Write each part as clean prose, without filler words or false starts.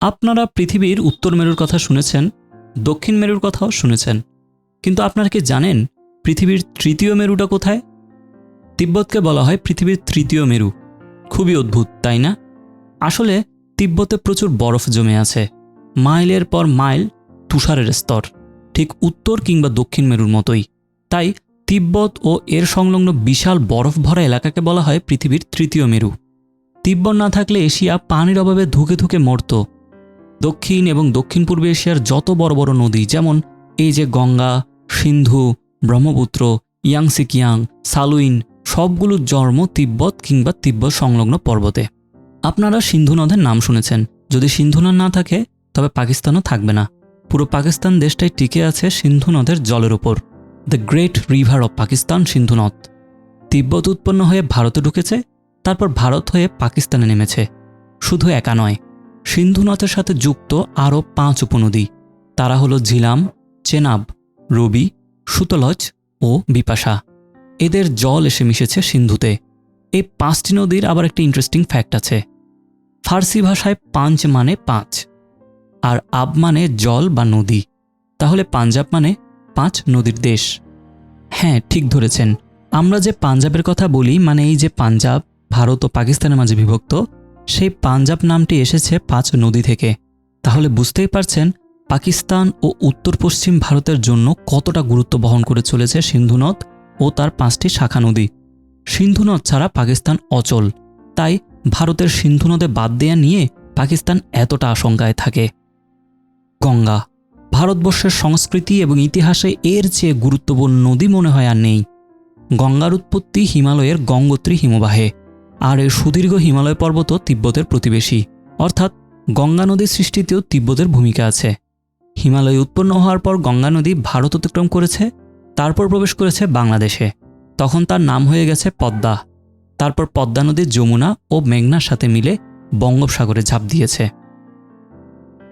আপনারা পৃথিবীর উত্তর মেরুর কথা শুনেছেন, দক্ষিণ মেরুর কথাও শুনেছেন, কিন্তু আপনারা কি জানেন পৃথিবীর তৃতীয় মেরুটা কোথায়? তিব্বতকে বলা হয় পৃথিবীর তৃতীয় মেরু। খুবই অদ্ভুত, তাই না? আসলে তিব্বতে প্রচুর বরফ জমে আছে, মাইলের পর মাইল তুষারের স্তর, ঠিক উত্তর কিংবা দক্ষিণ মেরুর মতোই। তাই তিব্বত ও এর সংলগ্ন বিশাল বরফ ভরা এলাকাকে বলা হয় পৃথিবীর তৃতীয় মেরু। তিব্বত না থাকলে এশিয়া পানির অভাবে ধুকে ধুকে মরত। দক্ষিণ এবং দক্ষিণ পূর্ব এশিয়ার যত বড় বড় নদী, যেমন এই যে গঙ্গা, সিন্ধু, ব্রহ্মপুত্র, ইয়াংসিকিয়াং, সালুইন, সবগুলোর জন্ম তিব্বত কিংবা তিব্বত সংলগ্ন পর্বতে। আপনারা সিন্ধু নদের নাম শুনেছেন। যদি সিন্ধু নদ না থাকে তবে পাকিস্তানও থাকবে না। পুরো পাকিস্তান দেশটাই টিকে আছে সিন্ধু নদের জলের ওপর। The great river of Pakistan Sindhu নদ। তিব্বত উৎপন্ন হয়ে ভারতে ঢুকেছে, তারপর ভারত হয়ে পাকিস্তানে নেমেছে। শুধু একা নয়, সিন্ধু নদের সাথে যুক্ত আরও 5 উপনদী। তারা হলো ঝিলাম, চেনাব, রবি, সুতলজ ও বিপাশা। এদের জল এসে মিশেছে সিন্ধুতে। এই 5টি নদীর আবার একটা ইন্টারেস্টিং ফ্যাক্ট আছে। ফার্সি ভাষায় পাঞ্চ মানে 5, আর আব মানে জল বা নদী। তাহলে পাঞ্জাব মানে 5 নদীর দেশ। হ্যাঁ, ঠিক ধরেছেন। আমরা যে পাঞ্জাবের কথা বলি, মানে এই যে পাঞ্জাব ভারত ও পাকিস্তানের মাঝে বিভক্ত, সেই পাঞ্জাব নামটি এসেছে 5 নদী থেকে। তাহলে বুঝতেই পারছেন পাকিস্তান ও উত্তর পশ্চিম ভারতের জন্য কতটা গুরুত্ব বহন করে চলেছে সিন্ধু নদ ও তার 5টি শাখা নদী। সিন্ধু নদ ছাড়া পাকিস্তান অচল। তাই ভারতের সিন্ধু নদে বাদ দেয়া নিয়ে পাকিস্তান এতটা আশঙ্কায় থাকে। গঙ্গা। ভারতবর্ষের সংস্কৃতি এবং ইতিহাসে এর চেয়ে গুরুত্বপূর্ণ নদী মনে হয় আর নেই। গঙ্গার উৎপত্তি হিমালয়ের গঙ্গোত্রী হিমবাহে, আর এর সুদীর্ঘ হিমালয় পর্বত তিব্বতের প্রতিবেশী। অর্থাৎ গঙ্গা নদীর সৃষ্টিতেও তিব্বতের ভূমিকা আছে। হিমালয় উৎপন্ন হওয়ার পর গঙ্গা নদী ভারত অতিক্রম করেছে, তারপর প্রবেশ করেছে বাংলাদেশে। তখন তার নাম হয়ে গেছে পদ্মা। তারপর পদ্মা নদী যমুনা ও মেঘনার সাথে মিলে বঙ্গোপসাগরে ঝাঁপ দিয়েছে।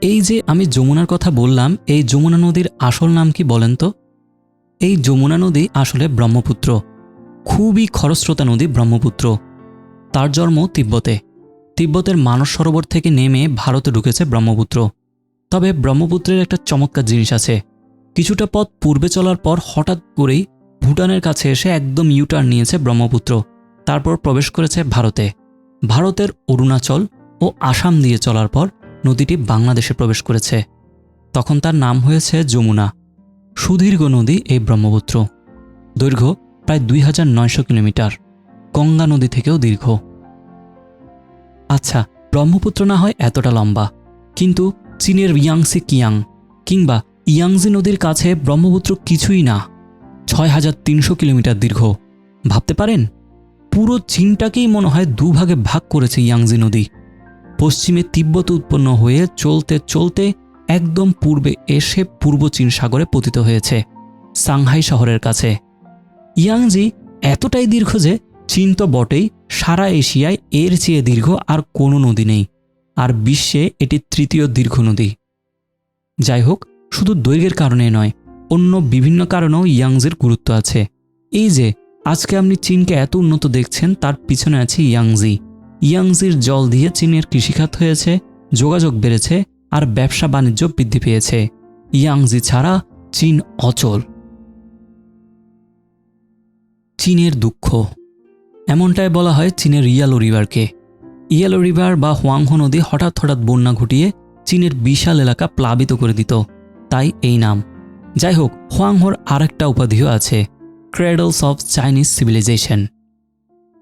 এই যে আমি যমুনার কথা বললাম, এই যমুনা নদীর আসল নাম কি বলেন তো? এই যমুনা নদী আসলে ব্রহ্মপুত্র। খুবই খরস্রোতা নদী ব্রহ্মপুত্র। তার জন্ম তিব্বতে। তিব্বতের মানস সরোবর থেকে নেমে ভারতে ঢুকেছে ব্রহ্মপুত্র। তবে ব্রহ্মপুত্রের একটা চমৎকার জিনিস আছে। কিছুটা পথ পূর্বে চলার পর হঠাৎ করেই ভুটানের কাছে এসে একদম ইউটার্ন নিয়েছে ব্রহ্মপুত্র। তারপর প্রবেশ করেছে ভারতে। ভারতের অরুণাচল ও আসাম দিয়ে চলার পর নদীটি বাংলাদেশে প্রবেশ করেছে। তখন তার নাম হয়েছে যমুনা। সুদীর্ঘ নদী এই ব্রহ্মপুত্র। দৈর্ঘ্য প্রায় 2900 কিলোমিটার। গঙ্গা নদী থেকেও দীর্ঘ। আচ্ছা, ব্রহ্মপুত্র না হয় এতটা লম্বা, কিন্তু চীনের ইয়াংসি কিয়াং কিংবা ইয়াংজি নদীর কাছে ব্রহ্মপুত্র কিছুই না। 6300 কিলোমিটার দীর্ঘ। ভাবতে পারেন, পুরো চীনটাকেই মনে হয় দুভাগে ভাগ করেছে ইয়াংজি নদী। পশ্চিমে তিব্বত উৎপন্ন হয়ে চলতে চলতে একদম পূর্বে এসে পূর্ব চীন সাগরে পতিত হয়েছে, সাংহাই শহরের কাছে। ইয়াংজি এতটাই দীর্ঘ যে চীন তো বটেই, সারা এশিয়ায় এর চেয়ে দীর্ঘ আর কোনো নদী নেই, আর বিশ্বে এটি 3য় দীর্ঘ নদী। যাই হোক, শুধু দৈর্ঘ্যের কারণে নয়, অন্য বিভিন্ন কারণেও ইয়াংজির গুরুত্ব আছে। এই যে আজকে আপনি চীনকে এত উন্নত দেখছেন, তার পিছনে আছে ইয়াংজি। ইয়াংজির জল দিয়ে চীনের কৃষিখাত হয়েছে, যোগাযোগ বেড়েছে, আর ব্যবসা বাণিজ্য বৃদ্ধি পেয়েছে। ইয়াংজি ছাড়া চীন অচল। চীনের দুঃখ, এমনটাই বলা হয় চীনের ইয়েলো রিভারকে। ইয়েলো রিভার বা হোয়াংহো নদী হঠাৎ হঠাৎ বন্যা ঘটিয়ে চীনের বিশাল এলাকা প্লাবিত করে দিত, তাই এই নাম। যাই হোক, হোয়াংহোর আরেকটা উপাধিও আছে, ক্রেডলস অফ চাইনিজ সিভিলাইজেশন।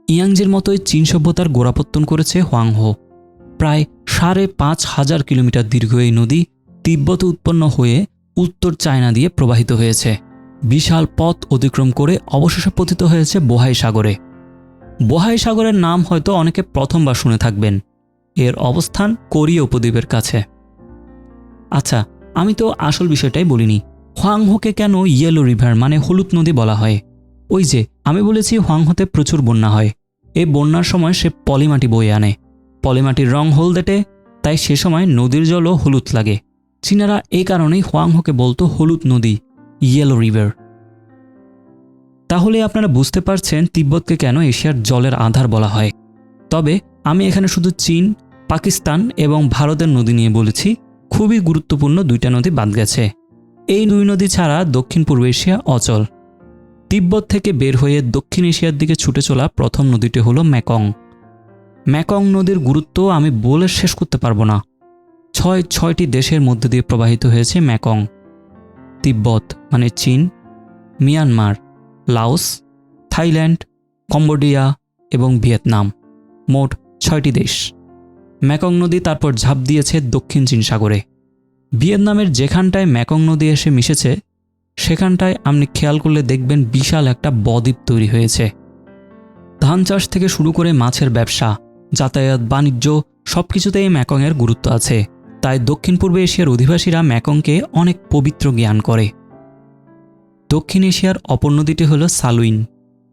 ইয়াংজির মতোই চীন সভ্যতার গোড়াপত্তন করেছে হোয়াংহো। প্রায় 5500 কিলোমিটার দীর্ঘ এই নদী তিব্বতে উৎপন্ন হয়ে উত্তর চায়না দিয়ে প্রবাহিত হয়েছে। বিশাল পথ অতিক্রম করে অবশেষে পতিত হয়েছে বোহাই সাগরে। বোহাই সাগরের নাম হয়তো অনেকে প্রথমবার শুনে থাকবেন। এর অবস্থান কোরিয়া উপদ্বীপের কাছে। আচ্ছা, আমি তো আসল বিষয়টাই বলিনি। হোয়াংহোকে কেন ইয়েলো রিভার মানে হলুদ নদী বলা হয়? ওই যে আমি বলেছি হোয়াংহোতে প্রচুর বন্যা হয়। এই বন্যার সময় সে পলিমাটি বয়ে আনে। পলিমাটির রং হলদেটে, তাই সে সময় নদীর জলও হলুদ লাগে। চীনারা এই কারণেই হোয়াংহোকে বলতো হলুদ নদী, ইয়েলো রিভার। তাহলে আপনারা বুঝতে পারছেন তিব্বতকে কেন এশিয়ার জলের আধার বলা হয়। তবে আমি এখানে শুধু চীন পাকিস্তান এবং ভারতের নদী নিয়ে বলেছি, খুবই গুরুত্বপূর্ণ দুইটা নদী বাদ গেছে। এই দুই নদী ছাড়া দক্ষিণ পূর্ব এশিয়া অচল। তিব্বত থেকে বের হয়ে দক্ষিণ এশিয়ার দিকে ছুটে চলা প্রথম নদীটি হলো মেকং। মেকং নদীর গুরুত্ব আমি বলে শেষ করতে পারবো না। ছয়টি দেশের মধ্যে দিয়ে প্রবাহিত হয়েছে মেকং। তিব্বত মানে চীন, মিয়ানমার, লাওস, থাইল্যান্ড, কম্বোডিয়া এবং ভিয়েতনাম, মোট 6টি দেশ। মেকং নদী তারপর ঝাঁপ দিয়েছে দক্ষিণ চীন সাগরে। ভিয়েতনামের যেখানটায় মেকং নদী এসে মিশেছে সেখানটায় আপনি খেয়াল করলে দেখবেন বিশাল একটা বদ্বীপ তৈরি হয়েছে। ধান চাষ থেকে শুরু করে মাছের ব্যবসা, যাতায়াত, বাণিজ্য সবকিছুতেই মেকংয়ের গুরুত্ব আছে। তাই দক্ষিণ পূর্ব এশিয়ার অধিবাসীরা মেকংকে অনেক পবিত্র জ্ঞান করে। দক্ষিণ এশিয়ার অপর নদীটি হল সালুইন।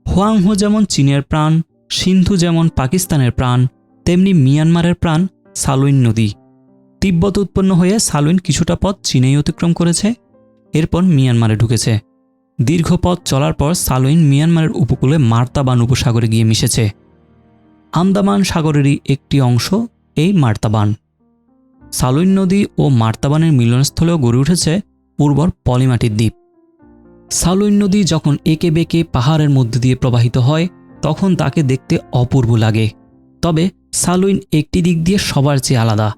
হোয়াংহো যেমন চীনের প্রাণ, সিন্ধু যেমন পাকিস্তানের প্রাণ, তেমনি মিয়ানমারের প্রাণ সালুইন নদী। তিব্বত উৎপন্ন হয়ে সালুইন কিছুটা পথ চীনেই অতিক্রম করেছে, এরপর মিয়ানমারে ঢুকেছে। দীর্ঘ পথ চলার পর সালুইন মিয়ানমারের উপকূলে মার্তাবান উপসাগরে গিয়ে মিশেছে। আন্দামান সাগরেরই একটি অংশ এই মার্তাবান। সালুইন নদী ও মার্তাবানের মিলনস্থলেও গড়ে উঠেছে উর্বর পলিমাটির দ্বীপ। সালুইন নদী যখন এঁকে বেঁকে পাহাড়ের মধ্যে দিয়ে প্রবাহিত হয় তখন তাকে দেখতে অপূর্ব লাগে। তবে সালুইন একটি দিক দিয়ে সবার চেয়ে আলাদা।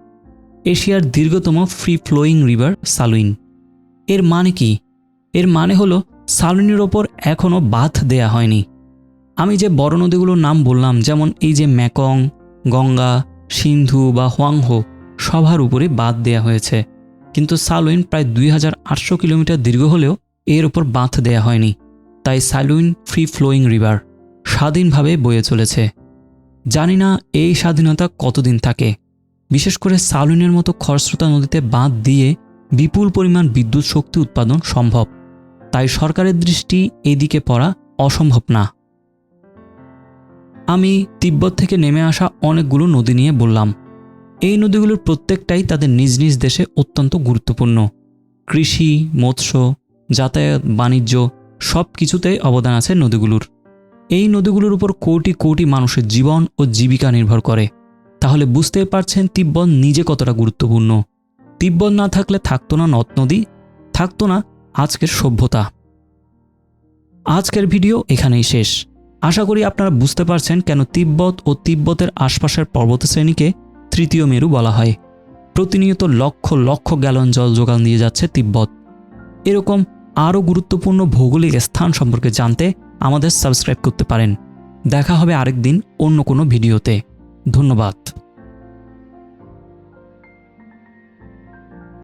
এশিয়ার দীর্ঘতম ফ্রি ফ্লোয়িং রিভার সালুইন। এর মানে কি? এর মানে হলো সালুইনের ওপর এখনও বাঁধ দেয়া হয়নি। আমি যে বড় নদীগুলোর নাম বললাম, যেমন এই যে মেকং, গঙ্গা, সিন্ধু বা হোয়াংহো, সবার উপরে বাঁধ দেয়া হয়েছে। কিন্তু সালুইন প্রায় 2800 কিলোমিটার দীর্ঘ হলেও এর ওপর বাঁধ দেয়া হয়নি। তাই সালুইন ফ্রি ফ্লোয়িং রিভার, স্বাধীনভাবে বয়ে চলেছে। জানি না এই স্বাধীনতা কতদিন থাকে। বিশেষ করে সালুইনের মতো খরস্রোতা নদীতে বাঁধ দিয়ে বিপুল পরিমাণ বিদ্যুৎ শক্তি উৎপাদন সম্ভব। তাই সরকারের দৃষ্টি এদিকে পড়া অসম্ভব না। আমি তিব্বত থেকে নেমে আসা অনেকগুলো নদী নিয়ে বললাম। এই নদীগুলোর প্রত্যেকটাই তাদের নিজ নিজ দেশে অত্যন্ত গুরুত্বপূর্ণ। কৃষি, মৎস্য, যাতায়াত, বাণিজ্য সব কিছুতেই অবদান আছে নদীগুলোর। এই নদীগুলোর উপর কোটি কোটি মানুষের জীবন ও জীবিকা নির্ভর করে। তাহলে বুঝতেই পারছেন তিব্বত নিজে কতটা গুরুত্বপূর্ণ। তিব্বত না থাকলে থাকতো না নদ নদী, থাকতো না আজকের সভ্যতা। আজকের ভিডিও এখানেই শেষ। আশা করি আপনারা বুঝতে পারছেন কেন তিব্বত ও তিব্বতের আশপাশের পর্বতশ্রেণীকে তৃতীয় মেরু বলা হয়। প্রতিনিয়ত লক্ষ লক্ষ গ্যালন জল যোগান দিয়ে যাচ্ছে তিব্বত। এরকম আরও গুরুত্বপূর্ণ ভৌগোলিক স্থান সম্পর্কে জানতে আমাদের সাবস্ক্রাইব করতে পারেন। দেখা হবে আরেকদিন অন্য কোনো ভিডিওতে। ধন্যবাদ।